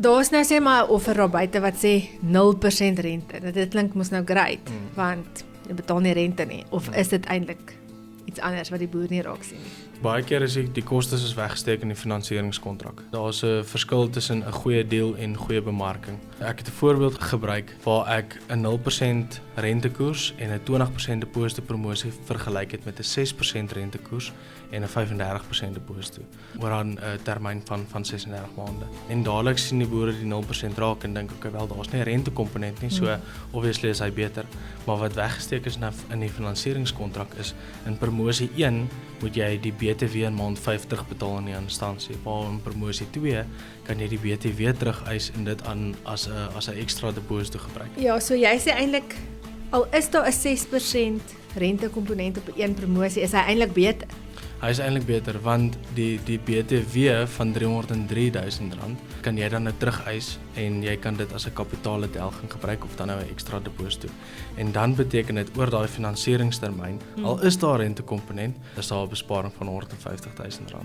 Daar's nou sê maar 'n offer daar buite wat sê 0% rente. Dit klink mos nou great, want jy betaal nie rente nie. Of is dit eintlik iets anders wat die boer nie raak sien nie? Baie keer is die kostes is weggesteek in die finansieringskontrak. Daar's 'n verskil tussen 'n goeie deal en goeie bemarking. Ek het 'n voorbeeld gebruik waar ek 'n 0% rentekoers en 'n 20% deposito promosie vergelyk het met 'n 6% rentekoers en 'n 35% deposito oor 'n termyn van 36 maande. En dadelik sien die boere die 0% raak en dink okay, wel daar's nie 'n rentekomponent nie, so obviously is hy beter. Maar wat weggesteek is in die finansieringskontrak is in promosie 1 moet jy die BTW in maand 5 terugbetaal aan die instansie. Waar in promosie 2 kan jy die BTW terugeis en dit as 'n ekstra deposito gebruik. Ja, so jy sê eintlik al is daar 'n 6% rentekomponent op 'n promosie, is hy eintlik beter. Hy is eintlik beter want die BTW van R303 000 kan jy dan nou terugeis en jy kan dit as 'n kapitaaledelging gebruik of dan nou 'n ekstra deposito. En dan beteken dit oor daai finansieringstermyn, al is daar 'n rentekomponent, is daar 'n besparing van R150 000.